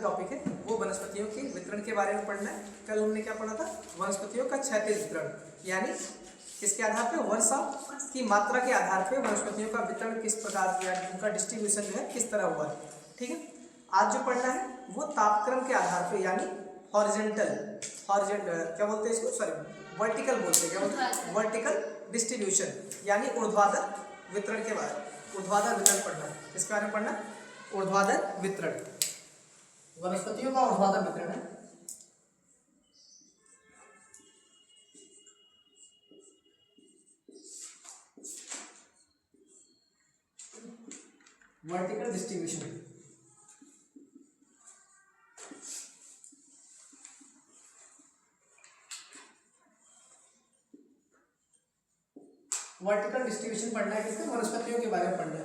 Topic है वो वनस्पतियों के वितरण के बारे में पढ़ना है। कल हमने क्या पढ़ा था, वनस्पतियों का क्षैतिज वितरण, यानी किसके आधार पे, वर्षा की मात्रा के आधार पे वनस्पतियों का वितरण किस प्रकार किया, उनका डिस्ट्रीब्यूशन जो है किस तरह हुआ है। ठीक है, आज जो पढ़ना है वो तापक्रम के आधार पे, यानी हॉरिजॉन्टल क्या बोलते हैं इसको, सॉरी वर्टिकल बोलते हैं, क्या बोलते हैं, वर्टिकल डिस्ट्रीब्यूशन, यानी ऊर्ध्वाधर वितरण के बारे में, ऊर्ध्वाधर वितरण पढ़ना है। किसके बारे में पढ़ना है, ऊर्ध्वाधर वितरण, वनस्पतियों का ऊर्ध्वाधर वितरण है। वर्टिकल डिस्ट्रीब्यूशन, वर्टिकल डिस्ट्रीब्यूशन पढ़ना है। किसका, वनस्पतियों के बारे में पढ़ना है,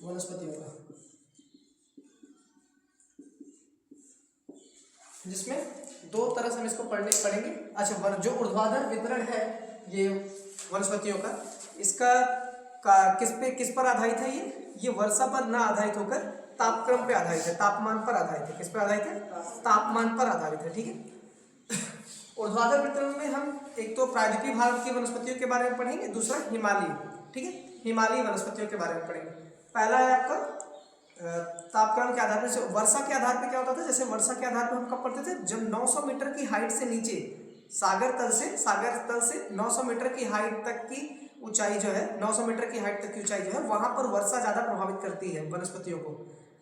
वनस्पतियों का, जिसमें दो तरह से हम इसको पढ़ेंगे। अच्छा, जो ऊर्ध्वाधर वितरण है ये वनस्पतियों का, इसका किस पर आधारित है, ये वर्षा पर ना आधारित होकर तापक्रम पे आधारित है, तापमान पर आधारित है। किस पर आधारित है, तापमान पर आधारित है। ठीक है, ऊर्ध्वाधर वितरण में हम एक तो प्रायद्वीपीय भारत की वनस्पतियों के बारे में पढ़ेंगे, दूसरा हिमालयी, ठीक है, हिमालयी वनस्पतियों के बारे में पढ़ेंगे। पहला है आपका तापक्रम के आधार पर, वर्षा के आधार पर क्या होता था, जैसे वर्षा के आधार पर हम कब पढ़ते थे, जब 900 मीटर की हाइट से नीचे, सागर तल से 900 मीटर की हाइट तक की ऊंचाई जो है, 900 मीटर की हाइट तक की ऊंचाई जो है, वहां पर वर्षा ज्यादा प्रभावित करती है वनस्पतियों को।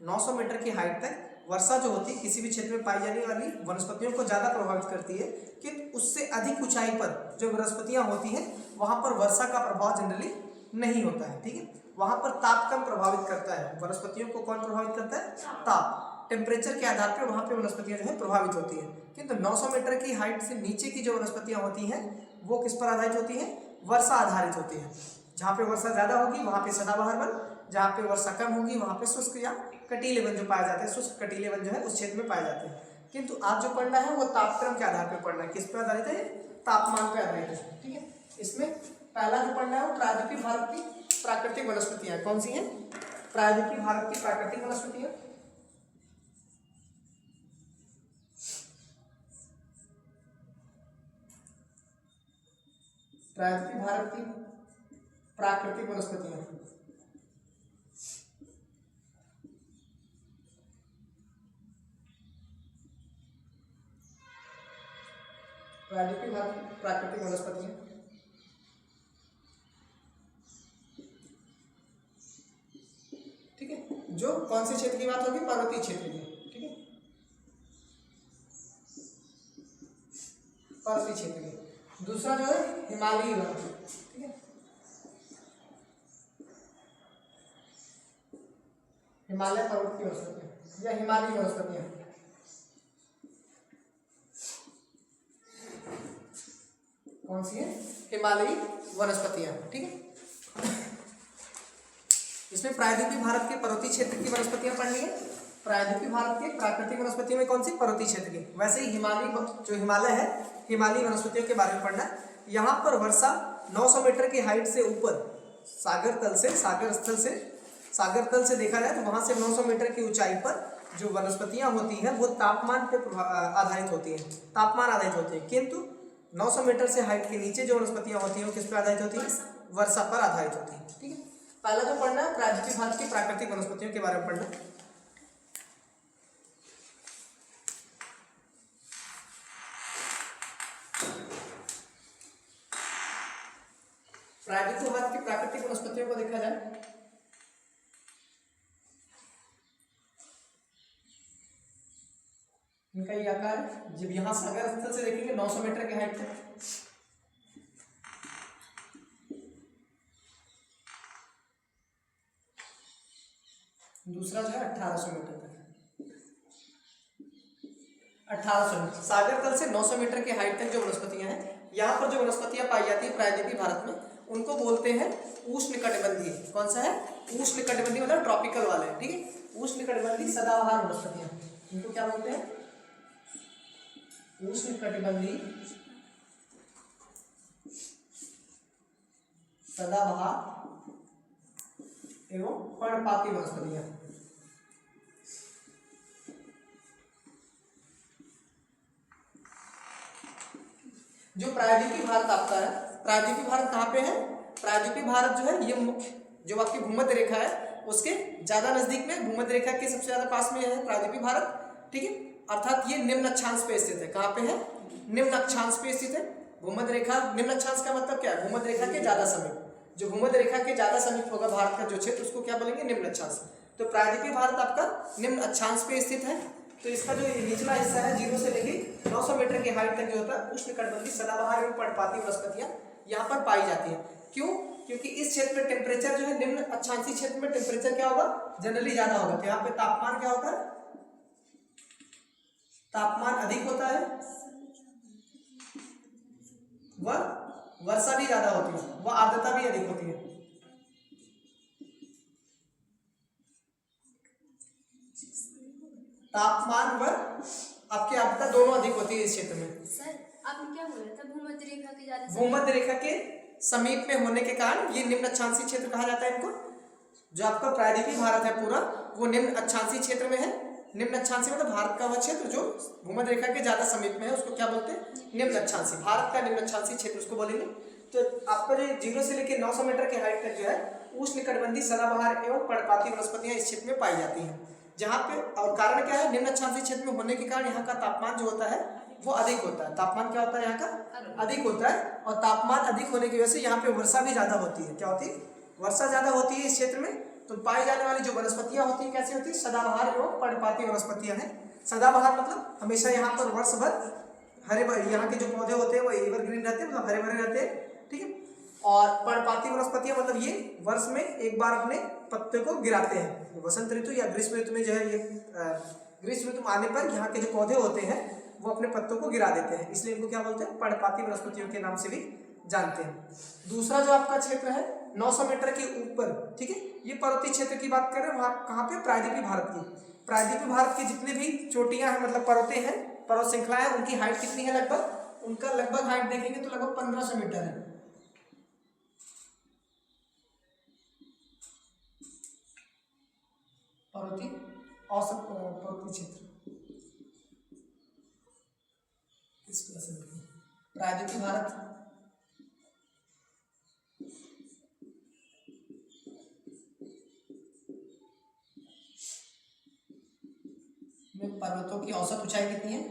900 मीटर की हाइट तक वर्षा जो होती है किसी भी क्षेत्र में पाई जाने वाली वनस्पतियों को ज्यादा प्रभावित करती है, कि उससे अधिक ऊंचाई पर जो वनस्पतियां होती हैं वहां पर वर्षा का प्रभाव जनरली नहीं होता है। ठीक है, वहां पर ताप कम प्रभावित करता है वनस्पतियों को। कौन प्रभावित करता है, ताप, टेम्परेचर के आधार पर वहां पर वनस्पतियां जो है प्रभावित होती है। किंतु 900 मीटर की हाइट से नीचे की जो वनस्पतियां होती हैं वो किस पर आधारित होती हैं, वर्षा आधारित होती है। जहाँ पे वर्षा ज्यादा होगी वहां पे सदाबहार वन, जहाँ पे वर्षा कम होगी वहां पे शुष्क या कटीले वन जो पाए जाते हैं, शुष्क कटीले वन जो है उस क्षेत्र में पाए जाते हैं। किंतु आज जो पढ़ना है वो तापक्रम के आधार पर पढ़ना है। किस पर आधारित है, तापमान पर आधारित है। ठीक है, इसमें पहला जो पढ़ना है वो प्रायद्वीपीय भारत की प्राकृतिक वनस्पतियां। कौन सी हैं, प्रायद्वीपीय भारत की प्राकृतिक वनस्पतियां। प्रायद्वीपीय भारत की प्राकृतिक वनस्पतियां, प्रायद्वीपीय भारत की प्राकृतिक वनस्पतियां। ठीक है, जो कौन से क्षेत्र की बात होगी, पर्वतीय क्षेत्र की। ठीक है, पर्वतीय क्षेत्र की। दूसरा जो है हिमालयी वन। ठीक है, हिमालय पर्वत की वनस्पतियां या हिमालयी वनस्पतियां। कौन सी है, हिमालयी वनस्पतियां। ठीक है, इसमें प्रायद्वीपीय भारत के पर्वतीय क्षेत्र की वनस्पतियां पढ़नी है। प्रायद्वीपीय भारत के प्राकृतिक वनस्पतियों में कौन सी, पर्वतीय क्षेत्र की। वैसे ही हिमालय है, हिमालयी वनस्पतियों के बारे में पढ़ना है। यहाँ पर वर्षा 900 मीटर की हाइट से ऊपर, सागर तल से देखा जाए तो वहां से 900 मीटर की ऊंचाई पर जो वनस्पतियां होती हैं वो तापमान पे आधारित होती हैं, तापमान आधारित होती है। किंतु 900 मीटर से हाइट के नीचे जो वनस्पतियां होती हैं वो किस पर आधारित होती है, वर्षा पर आधारित होती है। ठीक है, पहला जो पढ़ना है प्रायद्वीपीय भारत की प्राकृतिक वनस्पतियों के बारे में पढ़ना। प्रायद्वीपीय भारत की प्राकृतिक वनस्पतियों को देखा जाए, इनका ये आकार है। जब यहाँ सागर स्थल से देखेंगे 900 मीटर की हाइट तक, दूसरा जो है 1800 मीटर तक, 1800 मीटर सागर तल से 900 मीटर की हाइट तक जो वनस्पतियां हैं, यहाँ पर जो वनस्पतियां पाई जाती है प्रायद्वीपीय भारत में, उनको बोलते हैं उष्णकटिबंधीय। कौन सा है, उष्णकटिबंधीय, मतलब ट्रॉपिकल वाले। ठीक है, उष्णकटिबंधीय सदाबहार वनस्पतियां, इनको क्या बोलते हैं, उष्णकटिबंधीय सदाबहार एवं पर्णपाती वनस्पतियां। जो प्रायद्वीपीय भारत आपका है, प्रायद्वीपीय भारत कहाँ पे है? प्रायद्वीपीय भारत जो है ये मुख्य जो आपकी भूमध्य रेखा है उसके ज्यादा नजदीक में, भूमध्य रेखा के सबसे ज्यादा पास में है प्रायद्वीपीय भारत, ठीक है। अर्थात ये निम्न अक्षांश पे स्थित है। कहाँ पे है? निम्न अक्षांश पे स्थित है। भूमध्य रेखा, निम्न अक्षांश का मतलब क्या है? भूमध्य रेखा के ज्यादा समीप। जो भूमध्य रेखा के ज्यादा समीप होगा भारत का जो क्षेत्र, उसको क्या बोलेंगे? निम्न अक्षांश। तो प्रायद्वीपीय भारत आपका निम्न अक्षांश पे स्थित है। तो इसका जो निचला हिस्सा है 0 से लेके 900 मीटर की हाइट तक जो होता है उष्णकटिबंधीय सदाबहार एवं पर्णपाती वनस्पतियां यहाँ पर पाई जाती हैं। क्यों? क्योंकि इस क्षेत्र में टेम्परेचर जो है, निम्न अक्षांशीय क्षेत्र में टेम्परेचर क्या होगा? जनरली ज्यादा होगा। तो यहाँ पे तापमान क्या होता है? तापमान अधिक होता है, वह वर्षा भी ज्यादा होती है, वह आर्द्रता भी अधिक होती है। तापमान व आपकी आर्द्रता दोनों अधिक होती है इस क्षेत्र में। सर आपने क्या बोला था? भूमध्य रेखा के ज्यादा भूमध्य रेखा के समीप में होने के कारण ये निम्न अक्षांशीय क्षेत्र कहा जाता है इनको। जो आपका प्रायद्वीपीय भारत है पूरा, वो निम्न अक्षांशीय क्षेत्र में है। निम्न अक्षांशीय मतलब भारत का वह क्षेत्र जो भूमध्य रेखा के ज्यादा समीप में है, उसको क्या बोलते हैं? निम्न अक्षांशीय। भारत का निम्न अक्षांशीय क्षेत्र उसको बोलेंगे। तो आपका जो 0 से लेकर 900 मीटर की हाइट तक जो है उष्णकटिबंधीय सदाबहार एवं पर्णपाती वनस्पतियां इस क्षेत्र में पाई जाती हैं। जहाँ पे, और कारण क्या है? निम्न अक्षांशीय क्षेत्र में होने के कारण यहाँ का तापमान जो होता है वो अधिक होता है। तापमान क्या होता है यहाँ का? अधिक होता है। और तापमान अधिक होने की वजह से यहाँ पे वर्षा भी ज्यादा होती है। क्या होती है? वर्षा ज्यादा होती है इस क्षेत्र में। तो पाई जाने वाली जो वनस्पतियां होती है कैसी होती है? सदाबहार एवं पर्णपाती वनस्पतियां हैं। सदाबहार मतलब हमेशा यहाँ पर वर्ष भर हरे भरे, यहाँ के जो पौधे होते हैं वो एवरग्रीन रहते हैं, मतलब हरे भरे रहते हैं, ठीक है। और पर्णपाती वनस्पतियां मतलब ये वर्ष में एक बार अपने पत्ते को गिराते हैं। वसंत ऋतु या ग्रीष्म ऋतु में जो है ये ग्रीष्म ऋतु आने पर यहाँ के जो पौधे होते हैं वो अपने पत्तों को गिरा देते हैं, इसलिए इनको क्या बोलते हैं? पर्णपाती वनस्पतियों के नाम से भी जानते हैं। दूसरा जो आपका क्षेत्र है 900 मीटर के ऊपर, ठीक है, ये पर्वतीय क्षेत्र की बात करें, वहां कहाँ पे? प्रायद्वीपीय भारत की। प्रायद्वीपीय भारत की जितने भी चोटियां हैं, मतलब पर्वतें हैं, पर्वत श्रृंखलाएं, उनकी हाइट कितनी है? लगभग उनका लगभग हाइट देखेंगे तो लगभग 1500 मीटर है। पर्वतीय औसत पर्वतीय क्षेत्र इस तरह से देखिए, प्रायद्वीपीय भारत में पर्वतों की औसत ऊंचाई कितनी है?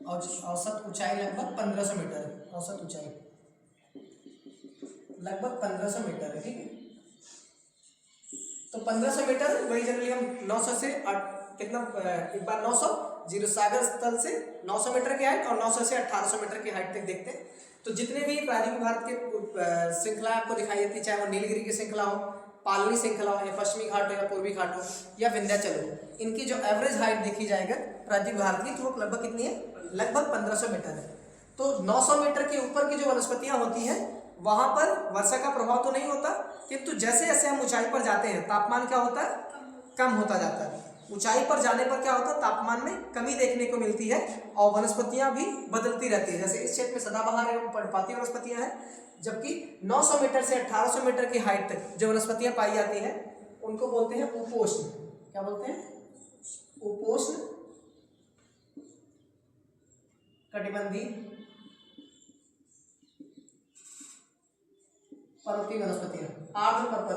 और औसत ऊंचाई लगभग 1500 मीटर है। औसत ऊंचाई लगभग 1500 मीटर है, ठीक है। तो 1500 मीटर वही जनरली हम 900 से कितना, एक बार 900 जीरो सागर तल से 900 मीटर की हाइट और 900 से 1800 मीटर की हाइट तक देखते हैं। तो जितने भी प्रायद्वीपीय भारत के श्रृंखला आपको दिखाई देती है, चाहे वो नीलगिरी की श्रृंखला हो, पालनी श्रृंखला हो, या पश्चिमी घाट हो, या पूर्वी घाट हो, या विंध्याचल हो, इनकी जो एवरेज हाइट देखी जाएगा प्रायद्वीपीय भारत की, तो वो लगभग कितनी है? लगभग 1500 मीटर है। तो 900 मीटर के ऊपर की जो वनस्पतियां होती हैं वहां पर वर्षा का प्रभाव तो नहीं होता, किंतु जैसे जैसे हम ऊंचाई पर जाते हैं तापमान क्या होता है? कम होता जाता है। ऊंचाई पर जाने पर क्या होता है? तापमान में कमी देखने को मिलती है और वनस्पतियां भी बदलती रहती है। जैसे इस क्षेत्र में सदाबहार एवं पर्णपाती वनस्पतियां हैं, जबकि 900 मीटर से 1800 मीटर की हाइट तक जो वनस्पतियां पाई जाती हैं उनको बोलते हैं उपोष्ण। क्या बोलते हैं? उपोष्ण कटिबंधीय पर्वतीय वनस्पतियां, आर्द्र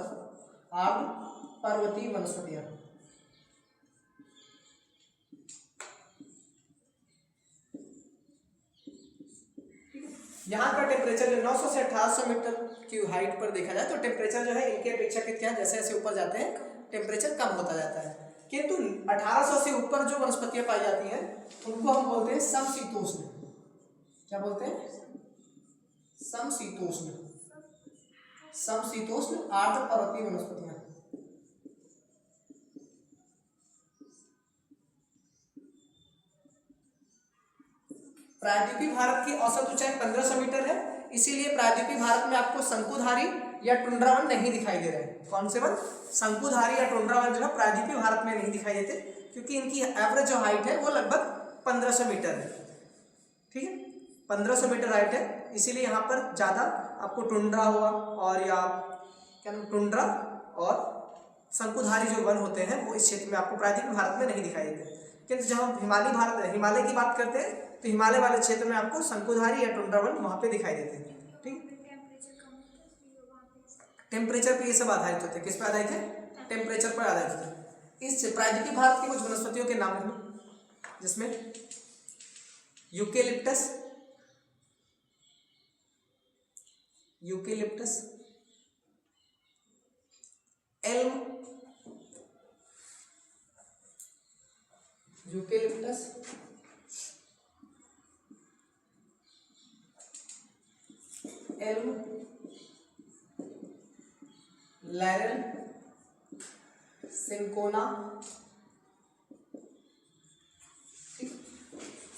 पर्वतीय वनस्पतियां। यहाँ का टेम्परेचर जो 900 से 1800 मीटर की हाइट पर देखा जाए तो टेम्परेचर जो है इनके अपेक्षा क्या, जैसे जैसे ऊपर जाते हैं टेम्परेचर कम होता जाता है। किंतु 1800 से ऊपर जो वनस्पतियां पाई जाती हैं उनको हम बोलते हैं समशीतोष्ण। क्या बोलते हैं? समशीतोष्ण। समशीतोष्ण आर्द्र पर्वतीय वनस्पतियां। प्रायद्वीपीय भारत की औसत ऊंचाई 1500 मीटर है, इसीलिए प्रायद्वीपीय भारत में आपको शंकुधारी या टुंड्रा वन नहीं दिखाई दे रहे हैं। कौन से वन? शंकुधारी या टुंड्रा वन जो है प्रायद्वीपीय भारत में नहीं दिखाई देते, क्योंकि इनकी एवरेज जो हाइट है वो लगभग 1500 मीटर है, ठीक है। 1500 मीटर हाइट है, इसीलिए यहाँ पर ज़्यादा आपको टुंड्रा हुआ और या क्या नाम, टुंड्रा और शंकुधारी जो वन होते हैं वो इस क्षेत्र में आपको प्रायद्वीपीय भारत में नहीं दिखाई देते। किंतु जब हम हिमालय की बात करते हैं तो हिमालय वाले क्षेत्र में आपको शंकुधारी या टुंड्रा वन वहाँ पे दिखाई देते हैं। ठीक, टेम्परेचर पे ये सब आधारित होते हैं। किस पे आधारित है? टेम्परेचर पर आधारित होते हैं। इस प्रायद्वीपीय भारत की कुछ वनस्पतियों के नाम लिखो, जिसमें eucalyptus, eucalyptus, elm, eucalyptus, elm, laurel, cinchona,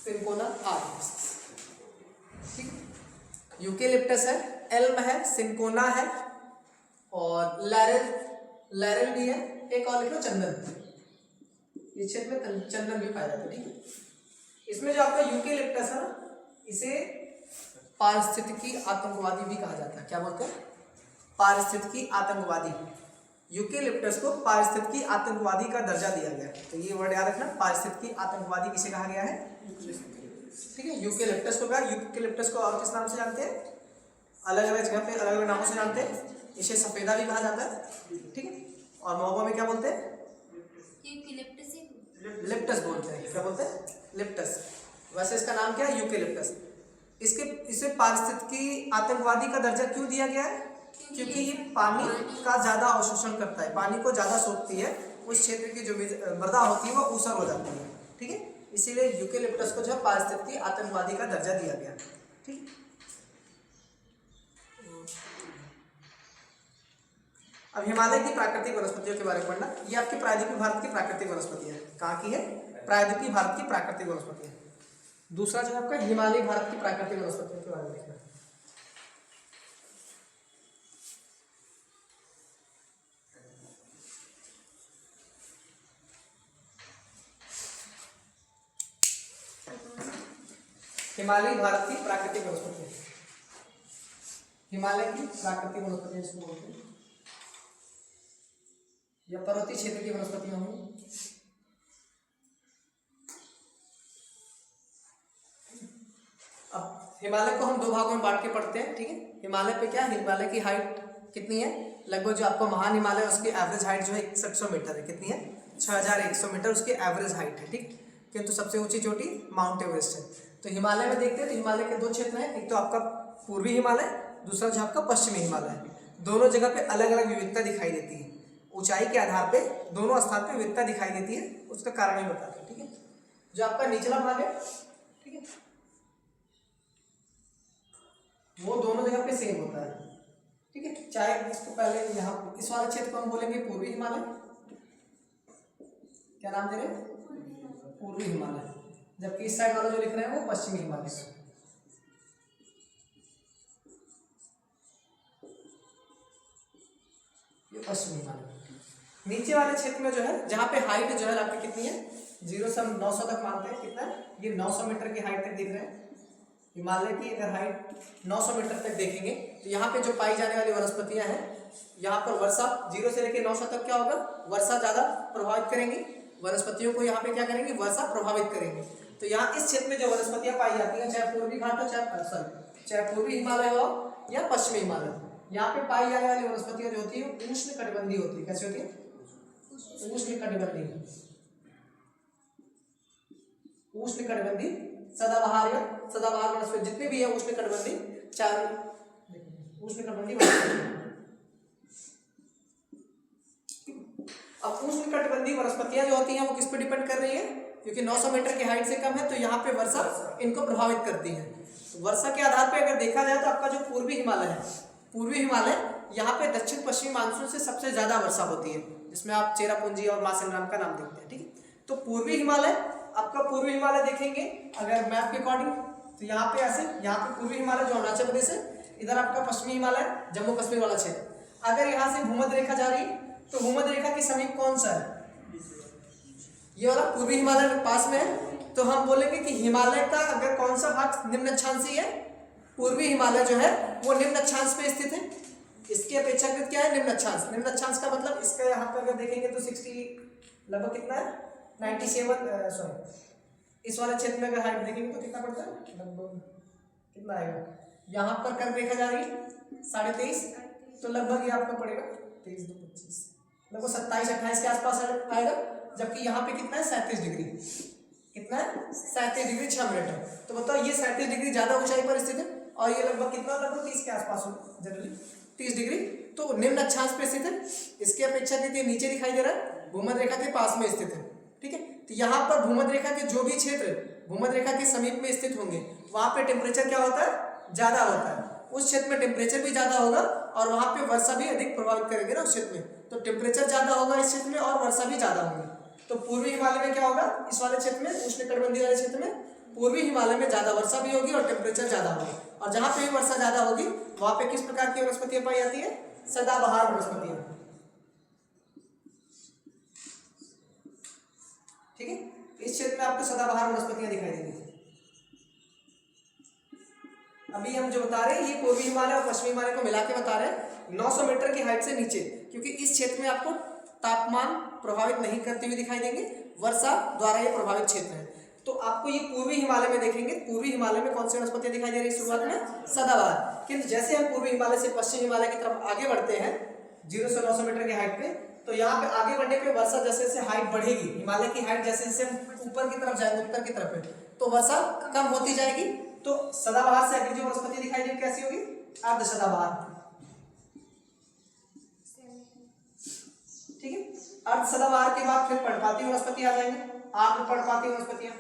cinchona आर्टिस। ठीक, यूकेलिप्टस है, एल्म है, सिंकोना है और लैरल भी है। एक और लिख लो चंदन। इस क्षेत्र में चंदन भी पाया जाता है। ठीक है, इसमें जो आपका यूकेलिप्टस है ना, इसे पारिस्थितिकी आतंकवादी भी कहा जाता है। क्या बोलते हैं? पारिस्थितिकी आतंकवादी। यूकेलिप्टस को पारिस्थितिकी आतंकवादी का दर्जा दिया गया है। तो ये वर्ड याद रखना, पारिस्थितिकी आतंकवादी किसे कहा गया है? ठीक है, यूकेलिप्टस को कहा। यूकेलिप्टस को और किस नाम से जानते हैं? अलग अलग जगह पे अलग अलग नामों से जानते हैं। इसे सफेदा भी कहा जाता है। ठीक है, और महोबा में क्या बोलते हैं? लिप्टस बोलते हैं। क्या बोलते हैं? लिप्टस। वैसे इसका नाम क्या है? यूकेलिप्टस। इसे पारिस्थितिकी आतंकवादी का दर्जा क्यों दिया गया है? क्योंकि ये पानी का ज्यादा अवशोषण करता है, पानी को ज्यादा सोखती है। उस क्षेत्र की जो मृदा होती है वो ऊसर हो जाती है। ठीक है, इसीलिए यूकेलिप्टस को जो पारिस्थितिकी आतंकवादी का दर्जा दिया गया। ठीक, अब हिमालय की प्राकृतिक वनस्पतियों के बारे में पढ़ना। ये आपकी प्रायद्वीपीय भारत की प्राकृतिक वनस्पति है। कहाँ की है? प्रायद्वीपीय भारत की प्राकृतिक वनस्पति है। दूसरा जो आपका हिमालय भारत की प्राकृतिक वनस्पतियों के बारे में लिखना। हिमालय भारत की प्राकृतिक वनस्पति, हिमालय की प्राकृतिक वनस्पति इसको बोलते हैं, या पर्वतीय क्षेत्र की वनस्पतियां होंगी। अब हिमालय को हम दो भागों में बांट के पढ़ते हैं। ठीक है, हिमालय पे क्या, हिमालय की हाइट कितनी है? लगभग जो आपको महान हिमालय उसकी एवरेज हाइट जो है 6100 मीटर है। कितनी है? 6100 मीटर उसकी एवरेज हाइट है। ठीक, किंतु सबसे ऊंची चोटी माउंट एवरेस्ट है। तो हिमालय में देखते हैं तो हिमालय के दो क्षेत्र हैं, एक तो आपका पूर्वी हिमालय, दूसरा जो आपका पश्चिमी हिमालय। दोनों जगह पे अलग अलग विविधता दिखाई देती है। ऊंचाई के आधार पे दोनों स्थान पे विविधता दिखाई देती है, उसका कारण ही बताते हैं। ठीक है, जो आपका निचला भाग है, ठीक है, वो दोनों जगह पे सेम होता है। ठीक है, चाहे इसको पहले यहाँ इस वाले क्षेत्र को हम बोलेंगे पूर्वी हिमालय। क्या नाम दे रहे हैं? पूर्वी हिमालय। जबकि इस साइड वाला जो लिख रहे हैं वो पश्चिमी हिमालय। ये पश्चिमी हिमालय। नीचे वाले क्षेत्र में जो है, जहाँ पे हाइट जो है आपकी कितनी है? 0 से हम 900 तक मानते हैं। कितना है? ये 900 मीटर की हाइट तक दिख रहे हैं। हिमालय की अगर हाइट 900 मीटर तक देखेंगे तो यहाँ पे जो पाई जाने वाली वनस्पतियां हैं, यहाँ पर वर्षा 0 से लेकर 900 तक क्या होगा? वर्षा ज़्यादा प्रभावित करेंगी वनस्पतियों को। यहाँ पे क्या करेंगी? वर्षा प्रभावित करेंगी। तो यहाँ इस क्षेत्र में जो वनस्पतियां पाई जाती हैं, चाहे पूर्वी घाट हो, चाहे पूर्वी हिमालय हो या पश्चिमी हिमालय, यहाँ पे पाई जाने वाली वनस्पतियां जो होती है उष्ण कटिबंधीय होती है। कैसी होती है? उष्ण कटिबंधीय, उष्ण कटिबंधीय सदाबहार या सदाबहार वनस्पति जितने भी है उष्ण कटिबंधीय, चाहे उष्ण कटिबंधीय वनस्पति। अब उष्ण कटिबंधीय वनस्पतियां जो होती हैं वो किस पे डिपेंड कर रही है? क्योंकि 900 मीटर की हाइट से कम है तो यहाँ पे वर्षा इनको प्रभावित करती है। तो वर्षा के आधार पे अगर देखा जाए तो आपका जो पूर्वी हिमालय है, पूर्वी हिमालय, यहाँ पे दक्षिण पश्चिमी मानसून से सबसे ज्यादा वर्षा होती है, जिसमें आप चेरापूंजी और मासेंद्राम का नाम देखते हैं। ठीक है, तो पूर्वी हिमालय, आपका पूर्वी हिमालय देखेंगे अगर मैप के अकॉर्डिंग तो यहाँ पे ऐसे, यहाँ पे पूर्वी हिमालय जो अरुणाचल प्रदेश है, इधर आपका पश्चिमी हिमालय जम्मू कश्मीर वाला क्षेत्र। अगर यहाँ से भूमध्य रेखा जा रही तो भूमध्य रेखा के समीप कौन सा है? ये वाला पूर्वी हिमालय पास में है। तो हम बोलेंगे कि हिमालय का अगर कौन सा भाग निम्न अक्षांशीय है? पूर्वी हिमालय जो है वो निम्न अक्षांश पे स्थित है। इसकी अपेक्षाकृत क्या है? निम्न अक्षांश। निम्न अक्षांश का मतलब इसका यहाँ पर अगर देखेंगे तो 60 लगभग कितना है? 97 इस वाले क्षेत्र में अगर हाइट देखेंगे तो कितना पड़ता है, लगभग कितना आएगा, यहाँ पर कर्व रेखा जा रही है 23.5, तो लगभग ये आपका पड़ेगा 23 2 25, लगभग 27 28 के आसपास आएगा। जबकि यहाँ पे कितना है 37 डिग्री, कितना है 37 डिग्री 6 मिनट है। तो बताओ ये 37 डिग्री ज्यादा ऊंचाई पर स्थित है और ये लगभग कितना, लगभग 30 के आसपास हो जनरली 30 डिग्री, तो निम्न अक्षांश पे स्थित है। इसके अपेक्षा नीचे दिखाई दे रहा है, भूमध्य रेखा के पास में स्थित है। ठीक है, तो यहाँ पर भूमध्य रेखा के जो भी क्षेत्र भूमध्य रेखा के समीप में स्थित होंगे वहां पे टेम्परेचर क्या होता है, ज्यादा होता है। उस क्षेत्र में टेम्परेचर भी ज्यादा होगा और वहां पे वर्षा भी अधिक प्रभावित करेंगे ना उस क्षेत्र में, तो टेम्परेचर ज्यादा होगा इस क्षेत्र में और वर्षा भी ज्यादा होगी। तो पूर्वी हिमालय में क्या होगा, इस वाले क्षेत्र में, उष्णकटिबंधीय वाले क्षेत्र में पूर्वी हिमालय में ज्यादा वर्षा भी होगी और टेम्परेचर ज्यादा होगी। और जहां पे भी वर्षा ज्यादा होगी वहां पे किस प्रकार की वनस्पतियां पाई जाती है, सदाबहार वनस्पतियां। ठीक है, इस क्षेत्र में आपको सदाबहार वनस्पतियां दिखाई देंगी। अभी हम जो बता रहे हैं ये पूर्वी हिमालय और पश्चिमी हिमालय को मिला के बता रहे हैं 900 मीटर की हाइट से नीचे, क्योंकि इस क्षेत्र में आपको तापमान प्रभावित नहीं करते हुए दिखाई देंगे, वर्षा द्वारा ये प्रभावित क्षेत्र है। तो आपको ये पूर्वी हिमालय में देखेंगे, पूर्वी हिमालय में कौन सी वनस्पतियां दिखाई दे रही है शुरुआत में, सदाबहार। किंतु जैसे हम पूर्वी हिमालय से पश्चिम हिमालय की तरफ आगे बढ़ते हैं 0 से 900 मीटर की हाइट पे, तो यहाँ पे आगे बढ़ने पे वर्षा जैसे जैसे हाइट बढ़ेगी, हिमालय की हाइट जैसे जैसे हम ऊपर की तरफ जाएंगे, उत्तर की तरफ है, तो वर्षा कम होती जाएगी। तो सदाबहार से अगली जो वनस्पति दिखाई देगी कैसी होगी, अर्ध सदाबहार। ठीक है, अर्ध सदाबहार के बाद फिर पर्णपाती वनस्पति आ जाएंगे, आर्द्र पर्णपाती वनस्पतियां।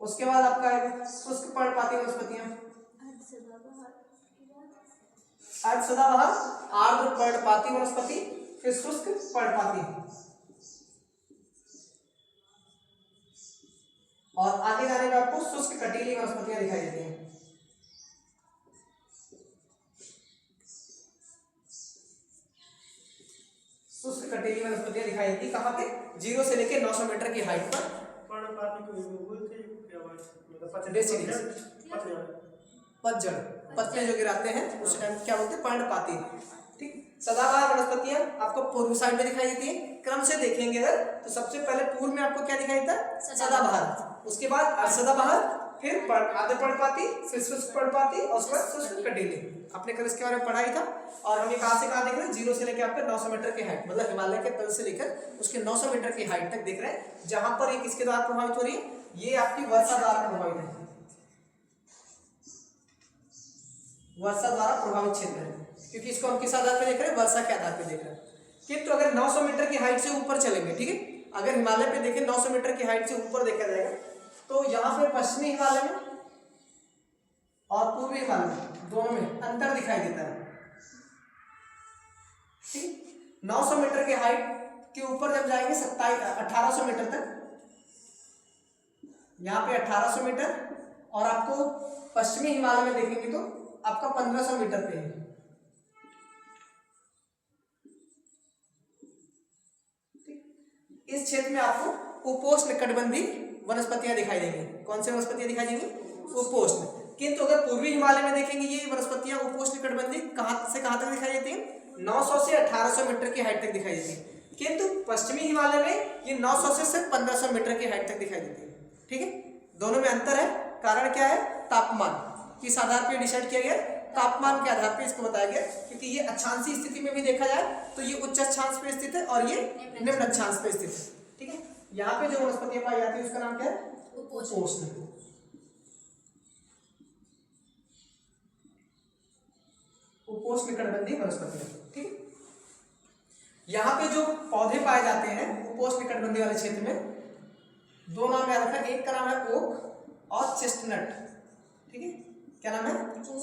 उसके बाद आपका है शुष्क पर्णपाती वनस्पतियां, अर्ध सदाबहार, आर्द्र पर्णपाती वनस्पति, फिर शुष्क पर्णपाती, और आगे जाने में आपको शुष्क कटीली वनस्पतियां दिखाई देती हैं। शुष्क कटीली वनस्पतियां दिखाई देती कहाँ पे, 0 से लेकर 900 मीटर की हाइट पर। पतझड़, पत्ते जो गिराते हैं उस टाइम क्या बोलते हैं, पर्णपाती। ठीक, सदाबहार वनस्पतियां आपको पूर्व साइड में दिखाई देती है। क्रम से देखेंगे अगर तो सबसे पहले पूर्व में आपको क्या दिखाई देता है, सदाबहार, उसके बाद अर्ध सदाबहार, फिर आर्द्र पर्णपाती, फिर शुष्क पर्णपाती और उसके बाद शुष्क कटीली। आपने कल इसके बारे में पढ़ा ही था। और हम ये कहाँ से कहाँ देख रहे हैं, 0 से लेकर आपके 900 मीटर की हाइट, मतलब हिमालय के तल से लेकर उसके 900 मीटर की हाइट तक देख रहे हैं, जहां पर ये किसके द्वारा प्रभावित हो रही है, ये आपकी वर्षा द्वारा प्रभावित है, वर्षा द्वारा प्रभावित क्षेत्र है, क्योंकि इसको हम किस आधार पर देख रहे हैं, वर्षा के आधार पर देख रहे हैं। किंतु अगर 900 मीटर की हाइट से ऊपर चलेंगे, ठीक है, अगर हिमालय पे देखें 900 मीटर की हाइट से ऊपर देखा जाएगा, तो यहाँ पे पश्चिमी हिमालय में और पूर्वी हिमालय में दोनों में अंतर दिखाई देता है। ठीक, 900 मीटर की हाइट के ऊपर जब जाएंगे 1800 मीटर तक, यहाँ पे 1800 मीटर, और आपको पश्चिमी हिमालय में देखेंगे तो आपका 1500 मीटर पे है। इस क्षेत्र में आपको उपोष्ण कटिबंधी वनस्पतियां दिखाई देंगी। कौन सी वनस्पतियां दिखाई देंगी, उपोष्ण। किंतु अगर पूर्वी हिमालय में देखेंगे ये वनस्पतियां उपोष्ण कटिबंधी कहां से कहां तक दिखाई देती हैं, 900 से 1800 मीटर की हाइट तक दिखाई देती है। किंतु पश्चिमी हिमालय में ये 900 से सिर्फ 1500 मीटर की हाइट तक दिखाई देती है। ठीक है, दोनों में अंतर है। कारण क्या है, तापमान। किस आधार पर डिसाइड किया गया, तापमान के आधार पर इसको बताया गया, क्योंकि ये अक्षांशीय स्थिति में भी देखा जाए तो ये उच्च अक्षांश पे स्थित है और ये निम्न अक्षांश पे स्थित है। ठीक है, यहाँ पे जो वनस्पतियां पाई जाती है उसका नाम क्या है, उपोष्ण। उपोष्ण कटिबंधी वनस्पतियां। ठीक है, यहाँ पे जो पौधे पाए जाते हैं उपोष्ण कटिबंधी वाले क्षेत्र में, दो नाम याद रखना, एक का नाम है ओक और चेस्टनट। ठीक है, क्या नाम है,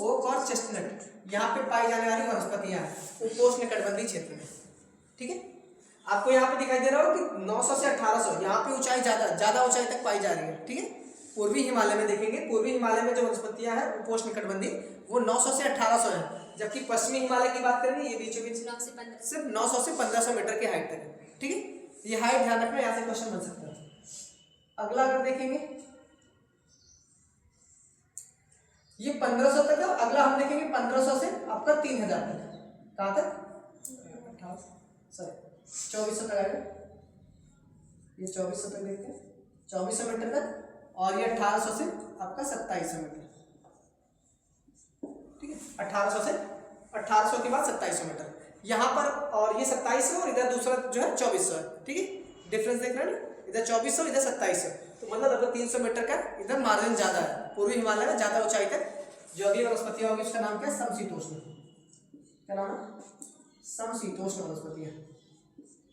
ओक और चेस्टनट। यहाँ पे पाई जाने वाली वनस्पतियां उपोष्ण कटिबंधी क्षेत्र में। ठीक है, आपको यहाँ पे दिखाई दे रहा हो कि 900 से 1800 यहाँ पे ऊंचाई ज्यादा ऊंचाई तक पाई जा रही है। ठीक है, पूर्वी हिमालय में देखेंगे, पूर्वी हिमालय में जो वनस्पतियां हैं उपोष्ण कटिबंधी वो 900 से 1800 है, जबकि पश्चिमी हिमालय की बात करेंगे ये बीचों बीच सिर्फ 900 से 1500 मीटर की हाइट तक है। ठीक है, ये हाइट ध्यान रखना, यहाँ से क्वेश्चन बन सकता है। अगला अगर देखेंगे ये 1500 तक है, अगला हम देखेंगे 1500 से आपका 3000 तक। कहाँ तक, 2400 तक आएगा। ये 2400 तक देखते हैं, 2400 मीटर तक, और ये 1800 से आपका 2700 मीटर, ठीक है, 1800 से 1800 के बाद 2700 मीटर यहाँ पर, और ये 2700 और इधर दूसरा जो है 2400 है, ठीक है, डिफरेंस देख रहे हैं ना, इधर 2400 इधर 2700, तो मतलब लगभग 300 मीटर का इधर मार्जिन ज्यादा है, पूर्वी हिमालय में ज्यादा ऊंचाई तक। जो अगली वनस्पतियां होगी उसका नाम क्या है, समशीतोष्ण, क्या नाम है, समशीतोष्ण वनस्पतियां,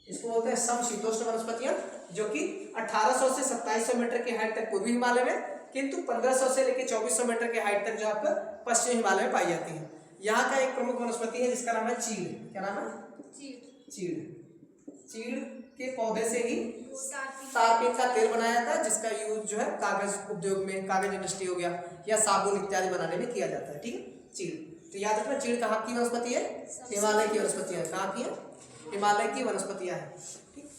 इसको बोलते हैं समशीतोष्ण वनस्पतियां, जो कि 1800 से 2700 मीटर की हाइट तक पूर्वी हिमालय में, किंतु 1500 से लेकर 2400 मीटर की हाइट तक जो आपका पश्चिमी हिमालय में पाई जाती है। यहाँ का एक प्रमुख वनस्पति है जिसका नाम है चीड़, क्या नाम है, चीड़। चीड़ के पौधे से ही तारपीन का तेल बनाया जाता है, जिसका यूज जो है कागज उद्योग में, कागज इंडस्ट्री हो गया, या साबुन इत्यादि बनाने में किया जाता है, ठीक है, चीड़। तो याद रखना, चीड़ कहाँ की वनस्पति है, हिमालय की वनस्पतियां, कहाँ की है, हिमालय की वनस्पतियां हैं, ठीक।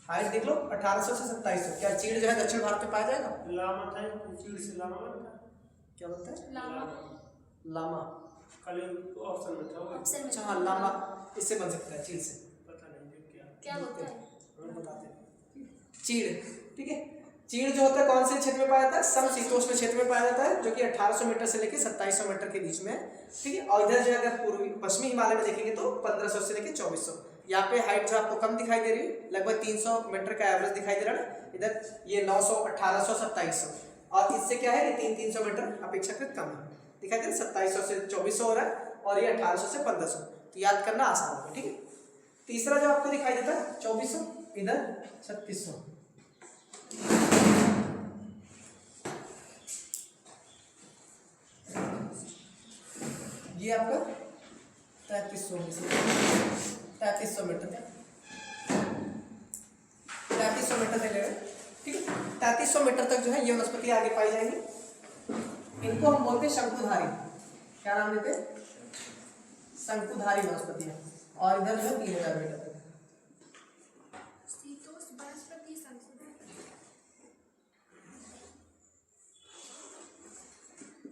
हाइट देख लो 1800 से 2700। क्या चीड़ जो है दक्षिण भारत में पाया जाएगा, लामा था, चीड़ से लामा बनता है, क्या बोलते हैं, लामा खाली ऑप्शन में था वो। अच्छा हाँ, लामा इससे बन सकता है, चीड़ से, पता नहीं क्या क्या होता है, बताते हैं। चीड़, ठीक है, चीड़ जो होता है कौन से क्षेत्र में पाया जाता है, समशीतोष्ण क्षेत्र में पाया जाता है, जो कि 1800 मीटर से लेकर 2700 मीटर के बीच में है, ठीक है। और इधर जो अगर पूर्वी पश्चिमी हिमालय में देखेंगे तो 1500 से लेकर 2400। यहाँ पे हाइट जो आपको कम दिखाई दे रही है, लगभग 300 मीटर का एवरेज दिखाई दे रहा है, इधर ये 900, 1800, 2700, और इससे क्या है, ये 300 मीटर अपेक्षाकृत कम है, दिखाई दे रहा है, 2700 से 2400 हो रहा है, और ये 1800 से 1500, तो याद करना आसान होगा, ठीक है। तीसरा जो आपको दिखाई देता है 2400, इधर 3600, ये आपका 3300 मीटर तक, 3300 मीटर तक लेगा, ठीक है। 3300 मीटर तक जो है ये वनस्पति आगे पाई जाएंगी, इनको हम बोलते हैं शंकुधारी, क्या नाम देते हैं, शंकुधारी वनस्पतियां, और इधर जो है 3000 मीटर तक।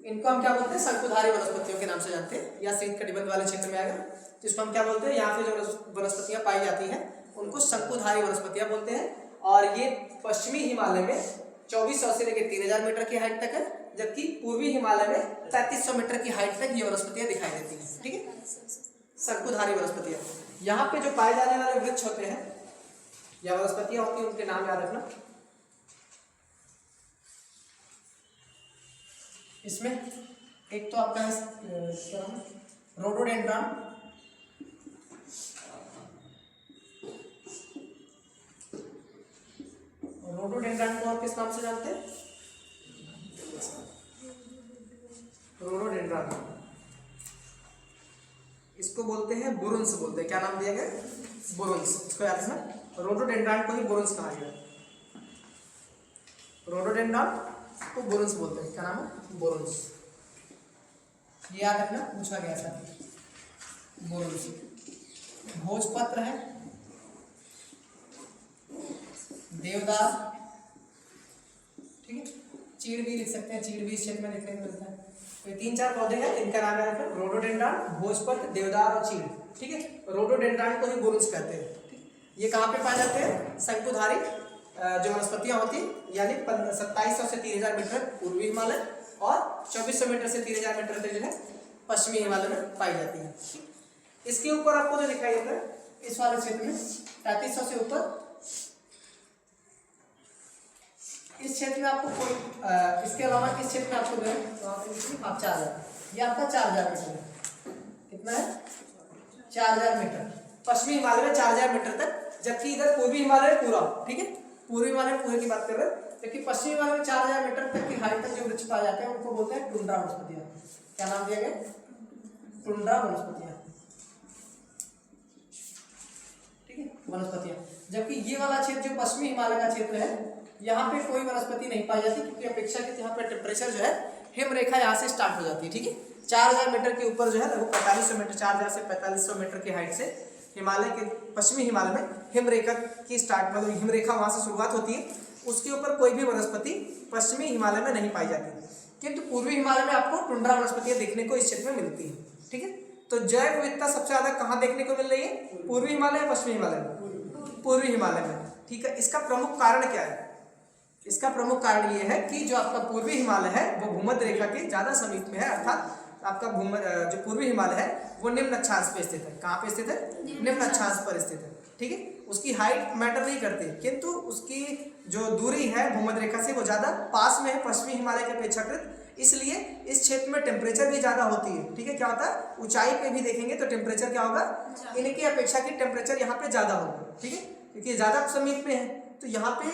इनको हम क्या बोलते हैं, शंकुधारी वनस्पतियों के नाम से जानते हैं, या शीत कटिबंध वाले क्षेत्र में आएगा, जिसको हम क्या बोलते हैं, यहाँ पे जो वनस्पतियां पाई जाती हैं उनको शंकुधारी वनस्पतियां बोलते हैं, और ये पश्चिमी हिमालय में 2400 से लेकर 3000 मीटर की हाइट तक है, जबकि पूर्वी हिमालय में 3300 मीटर की हाइट तक ये वनस्पतियां दिखाई देती हैं, ठीक है, शंकुधारी वनस्पतियां। यहाँ पे जो पाए जाने वाले वृक्ष होते हैं या वनस्पतियां होती हैं, उनके नाम याद रखना। इसमें एक तो आपका क्या नाम, रोडोडेंड्रॉन, रोडोडेंड्रॉन को और किस नाम से जानते हैं, रोडोडेंड्रॉन, इसको बोलते हैं बुरुंस, बोलते हैं, क्या नाम दिया गया, बुरुंस, इसको याद रखना, रोडोडेंड्रॉन को ही बुरुंस कहा गया, रोडोडेंड्रॉन को बुरुंस बोलते हैं, क्या नाम है, बुरुंस, ये याद रखना, पूछा गया था, बुरुंस। भोजपत्र है, देवदार, ठीक है, चीड़ भी लिख सकते हैं, चीड़ भी इस क्षेत्र में देखने को मिलता है। तो ये 3-4 पौधे हैं, इनका नाम है रोडोडेंड्रॉन, भोजपत्र, देवदार और चीड़, ठीक है। रोडोडेंड्रॉन को ही बुरुंस कहते हैं, ठीक। ये कहाँ पे पाए जाते हैं, शंकुधारी जो वनस्पतियां होती हैं, यानी 2700 से 3000 मीटर पूर्वी हिमालय और 2400 मीटर से 3000 मीटर तक जो है पश्चिमी हिमालय में पाई जाती है। इसके ऊपर आपको जो दिखाई देता है, इस वाले क्षेत्र में 3300 से ऊपर, इस क्षेत्र में आपको कोई इसके अलावा इस क्षेत्र में आपको जो है तो आप 4000, ये आपका 4000 मीटर है, कितना है, 4000 मीटर, पश्चिमी हिमालय में 4000 मीटर तक, जबकि इधर पूर्वी हिमालय पूरा, ठीक है, पूर्वी हिमालय पूरे की बात कर रहे हैं, लेकिन पश्चिमी हिमालय में 4000 मीटर तक की हाइट तक जो वृक्ष पाए जाते हैं उनको बोलते हैं टुंड्रा वनस्पतियां, क्या नाम दिया गया, टुंड्रा वनस्पतियां, ठीक है, वनस्पतियां। जबकि ये वाला क्षेत्र जो पश्चिमी हिमालय का क्षेत्र है, यहाँ पे कोई वनस्पति नहीं पाई जाती, क्योंकि अपेक्षाकृत यहाँ पे टेम्परेचर जो है हिम रेखा यहाँ से स्टार्ट हो जाती है, ठीक है, 4000 मीटर के ऊपर जो है लगभग 4500 मीटर, 4000 से 4500 मीटर की हाइट से हिमालय के पश्चिमी हिमालय में हिम रेखा की स्टार्ट, मतलब हिम रेखा वहाँ से शुरुआत होती है, उसके ऊपर कोई भी वनस्पति पश्चिमी हिमालय में नहीं पाई जाती, किंतु पूर्वी हिमालय में आपको टुंड्रा वनस्पतियां देखने को इस क्षेत्र में मिलती है, ठीक है। तो जैव विविधता सबसे ज्यादा कहाँ देखने को मिल रही है, पूर्वी हिमालय या पश्चिमी हिमालय में, पूर्वी हिमालय में, ठीक है। इसका प्रमुख कारण क्या है? इसका प्रमुख कारण ये है कि जो आपका पूर्वी हिमालय है वो भूमध्य रेखा के ज्यादा समीप में है, अर्थात आपका जो पूर्वी हिमालय है वो निम्न अक्षांश पे स्थित है। कहाँ पे स्थित है? निम्न अक्षांश पर स्थित है, ठीक है। उसकी हाइट मैटर नहीं करती, किंतु उसकी जो दूरी है भूमध्य रेखा से वो ज्यादा पास में है पश्चिमी हिमालय के अपेक्षाकृत, इसलिए इस क्षेत्र में टेम्परेचर भी ज्यादा होती है, ठीक है। क्या होता है? ऊंचाई पे भी देखेंगे तो टेम्परेचर क्या होगा? इनकी अपेक्षा की टेम्परेचर यहाँ पे ज्यादा होगा, ठीक है, क्योंकि ज्यादा समीप में है। तो यहाँ पे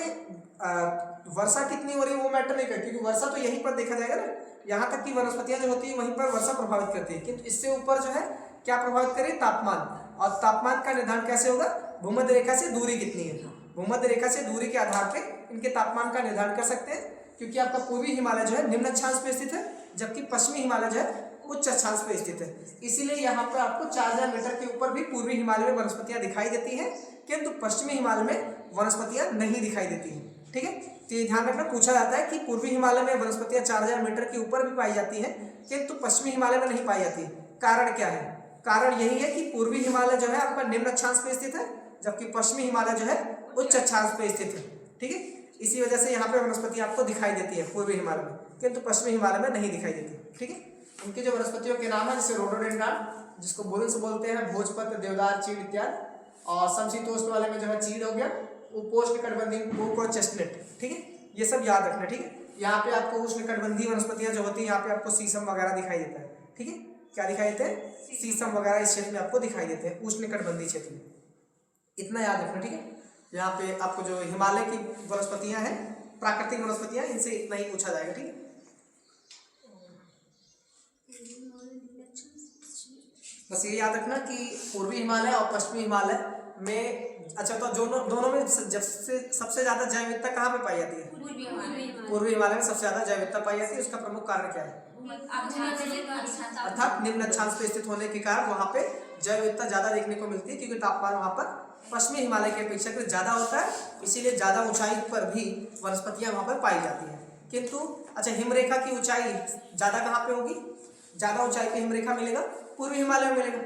वर्षा कितनी हो रही है वो मैटर नहीं करती, क्योंकि वर्षा तो यहीं पर देखा जाएगा ना, यहाँ तक की वनस्पतियां जो होती है वहीं पर वर्षा प्रभावित करती है, किंतु इससे ऊपर जो है क्या प्रभावित करे? तापमान। और तापमान का निर्धारण कैसे होगा? भूमध्य रेखा से दूरी कितनी है, भूमध्य रेखा से दूरी के आधार पे इनके तापमान का निर्धारण कर सकते हैं, क्योंकि आपका पूर्वी हिमालय जो है निम्न अक्षांश पे स्थित है, जबकि पश्चिमी हिमालय जो है उच्च अक्षांश पे स्थित है। इसीलिए यहाँ पर आपको 4000 मीटर के ऊपर भी पूर्वी हिमालय में वनस्पतियां दिखाई देती हैं, किंतु पश्चिमी हिमालय में वनस्पतियां नहीं दिखाई देती हैं, ठीक है। तो ये ध्यान रखना, पूछा जाता है कि पूर्वी हिमालय में वनस्पतियां 4000 मीटर के ऊपर भी पाई जाती हैं, किंतु पश्चिमी हिमालय में नहीं पाई जाती। कारण क्या है? कारण यही है कि पूर्वी हिमालय जो है आपका निम्न अक्षांश पे स्थित है, जबकि पश्चिमी हिमालय जो है उच्च अक्षांश पे स्थित है, ठीक है। इसी वजह से यहाँ पे वनस्पति आपको दिखाई देती है पूर्वी हिमालय में, किंतु पश्चिमी हिमालय में नहीं दिखाई देती, ठीक है। उनके जो वनस्पतियों के नाम है जैसे रोडोडेंड्रॉन, जिसको बोरिंस बोलते हैं, भोजपत्र, देवदार, चीड़ इत्यादि, और समशीतोष्ण वाले में जो है चीड़ हो गया, उपोष्णकटिबंधीय ओक और चेस्टनट, ठीक है। ये सब याद रखना, ठीक है। यहाँ पे आपको उष्णकटिबंधीय वनस्पतियां जो होती है, यहाँ पे आपको शीशम वगैरह दिखाई देता है, ठीक है। क्या दिखाई देते हैं? शीशम वगैरह इस क्षेत्र में आपको दिखाई देते हैं, उष्णकटिबंधीय क्षेत्र में। इतना याद रखना, ठीक है। यहाँ पे आपको जो हिमालय की वनस्पतियां हैं, प्राकृतिक वनस्पतियां, इनसे इतना ही पूछा जाएगा, ठीक है। बस ये याद रखना कि पूर्वी हिमालय और पश्चिमी हिमालय में, अच्छा तो दोनों में सबसे ज्यादा जैव विविधता कहाँ पे पाई जाती है? पूर्वी हिमालय में सबसे ज्यादा जैव विविधता पाई जाती है। उसका प्रमुख कारण क्या है? अर्थात निम्न अक्षांश पे स्थित होने के कारण वहाँ पे जैव विविधता ज्यादा देखने को मिलती है, क्योंकि तापमान वहाँ पर पश्चिमी हिमालय के अपेक्षाकृत ज्यादा होता है, इसीलिए ज्यादा ऊंचाई पर भी वनस्पतियां वहाँ पर पाई जाती हैं। किंतु अच्छा, हिमरेखा की ऊंचाई ज्यादा कहाँ पे होगी? ज्यादा ऊंचाई पे हिमरेखा मिलेगा पूर्वी हिमालय में मिलेगा,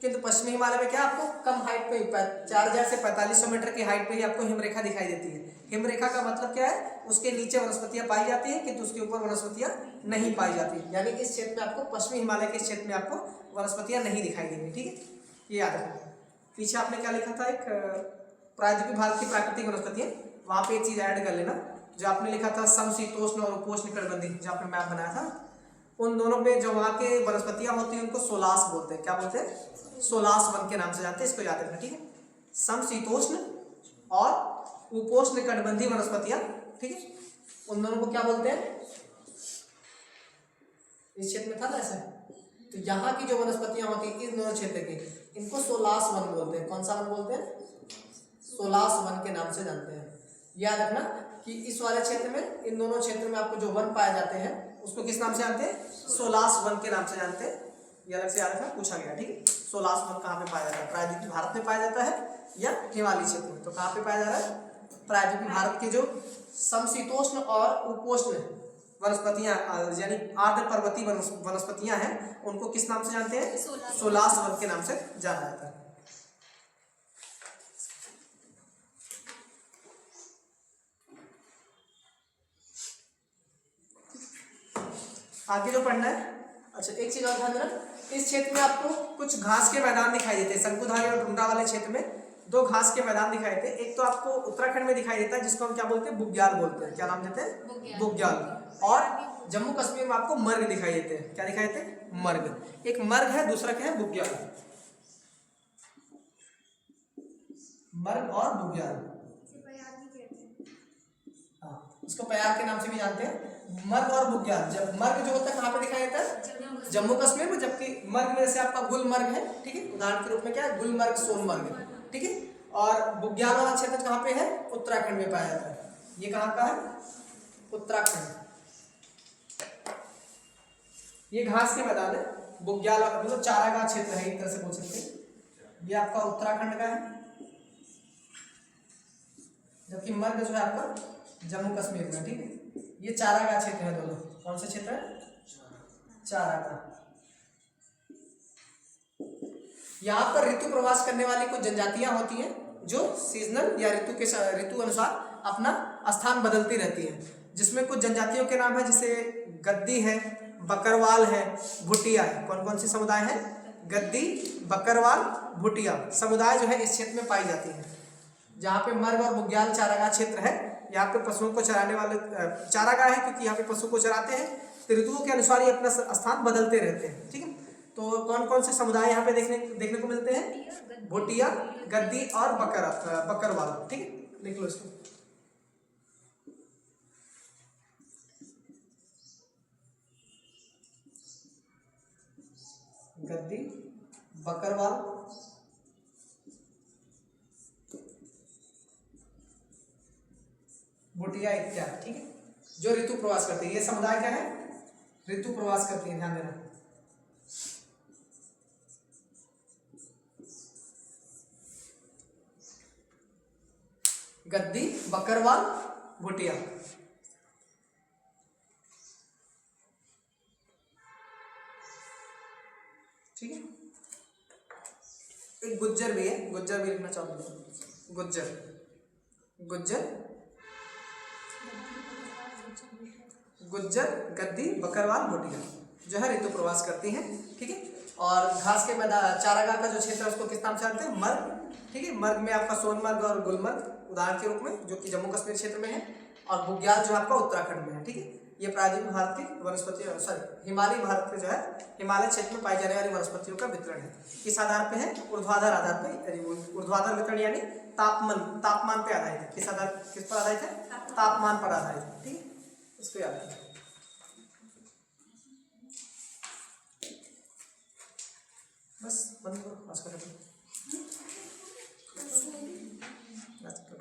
किंतु पश्चिमी हिमालय में क्या आपको कम हाइट पे 4000 से 4500 मीटर की हाइट पे ही आपको हिमरेखा दिखाई देती है। हिमरेखा का मतलब क्या है? उसके नीचे वनस्पतियां पाई जाती हैं, किंतु उसके ऊपर वनस्पतियां नहीं पाई जाती, यानी कि इस क्षेत्र में आपको, पश्चिमी हिमालय के क्षेत्र में आपको वनस्पतियां नहीं दिखाई देंगी, ठीक है। ये याद रखना। पीछे आपने क्या लिखा था? एक प्रायद्वीपीय भारत की प्राकृतिक वनस्पतियां, वहां पे एक चीज ऐड कर लेना, जो आपने लिखा था समशीतोष्ण और उपोष्णकटिबंधीय, जो आपने मैप बनाया था, उन दोनों पे जो वहाँ के वनस्पतियां होती हैं उनको सोलास बोलते हैं। क्या बोलते हैं? सोलास वन के नाम से जानते हैं, इसको याद रखना, ठीक है। समशीतोष्ण और उपोष्णकटिबंधीय वनस्पतियां, ठीक है, उन दोनों को क्या बोलते हैं? इस क्षेत्र में था ना ऐसे, तो यहाँ की जो वनस्पतियां होती हैं इन दोनों क्षेत्र की, इनको सोलास वन बोलते हैं। कौन सा वन बोलते हैं? सोलास वन के नाम से जानते हैं। याद रखना कि इस वाले क्षेत्र में, इन दोनों क्षेत्र में आपको जो वन पाए जाते हैं उसको किस नाम से जानते हैं? सोलास वन के नाम से जानते हैं। ये अलग से याद रखना, पूछा गया, ठीक है। सोलास वन कहाँ पे पाया जाता है? प्रायद्वीपीय भारत में पाया जाता है या हिमालय क्षेत्र में? तो कहाँ पे पाया जा रहा है? प्रायद्वीपीय भारत के जो समशीतोष्ण और उपोष्ण वनस्पतियां, यानी आर्द्र पर्वतीय वनस्पतियां हैं, उनको किस नाम से जानते हैं? सोलास वन के नाम से जाना जाता है। आगे जो पढ़ना है, अच्छा एक चीज और ध्यान देना, इस क्षेत्र में आपको कुछ घास के मैदान दिखाई देते हैं। शंकुधारी और टुंड्रा वाले क्षेत्र में दो घास के मैदान दिखाई देते हैं। एक तो आपको उत्तराखंड में दिखाई देता है, जिसको हम क्या बोलते हैं? बुग्याल बोलते हैं। क्या नाम देते हैं? बुग्याल। और जम्मू कश्मीर में आपको मर्ग दिखाई देते हैं। क्या दिखाई देते हैं? मर्ग। एक मर्ग है, दूसरा क्या है? बुग्याल। मर्ग और बुग्याल, हाँ, इसको प्यार के नाम से भी जानते हैं, मर्ग और बुग्याल। जब मर्ग जो होता है कहाँ पे दिखाई देता है? जम्मू कश्मीर में, जबकि मर्ग में जैसे आपका गुलमर्ग है, ठीक है, उदाहरण के रूप में क्या है? गुलमर्ग, सोनमर्ग, ठीक है। और बुग्याल वाला क्षेत्र कहाँ पे है? उत्तराखंड में पाया जाता है। ये कहाँ का है? उत्तराखंड। ये घास के मैदान है। बुग्याल मतलब चारागाह क्षेत्र है, एक तरह से बोल सकते हैं। ये आपका उत्तराखंड का है, जबकि मर्ग जो है आपका जम्मू कश्मीर में, ठीक है। ये चारागाह क्षेत्र है दोनों। कौन से क्षेत्र है? चारागाह। यहाँ पर ऋतु प्रवास करने वाली कुछ जनजातियां होती हैं, जो सीजनल या ऋतु अनुसार अपना स्थान बदलती रहती हैं, जिसमें कुछ जनजातियों के नाम है, जैसे गद्दी है, बकरवाल है, भुटिया है। कौन कौन सी समुदाय है? गद्दी, बकरवाल, भुटिया समुदाय जो है इस क्षेत्र में पाई जाती है। जहाँ पे मर्ग और बुग्याल चारागाह क्षेत्र है, यहाँ पे पशुओं को चराने वाले चारागाह है, क्योंकि यहाँ पे पशु को चराते हैं। तो ऋतुओं के अनुसार ये अपना स्थान बदलते रहते हैं। ठीक है, तो कौन कौन से समुदाय यहाँ पे देखने को मिलते हैं? भुटिया, गद्दी और बकरवाल। ठीक है, लिख लो इसको। गद्दी, बकरवाल, भुटिया इत्यादि। ठीक है, जो ऋतु प्रवास करते हैं। ये समुदाय क्या है? ऋतु प्रवास करती है, ध्यान देना। गद्दी, बकरवाल, भुटिया। ठीक है, एक गुज्जर भी है, गुज्जर भी लिखना चाहूंगा। गुज्जर, गुज्जर, गद्दी, बकरवाल, भुटिया जो है ऋतु प्रवास करती हैं। ठीक है, और घास के मैदान चारागाह का जो क्षेत्र है उसको किस नाम से जानते हैं? मर्ग। ठीक है, मर्ग में आपका सोनमर्ग और गुलमर्ग उदाहरण के रूप में, जो कि जम्मू कश्मीर क्षेत्र में है, और बुग्याल जो आपका उत्तराखंड में है। ठीक है, ये प्राचीन भारत की वनस्पति हिमालय भारत के जो है हिमालय क्षेत्र में पाई जाने वाली वनस्पतियों का वितरण है। किस आधार पे है? ऊर्ध्वाधर आधार पे। ऊर्ध्वाधर वितरण यानी तापमान पे आधारित है। किस पर आधारित है? तापमान पर आधारित है। ठीक है, इसको याद रखिए। बस बंद करो, आज का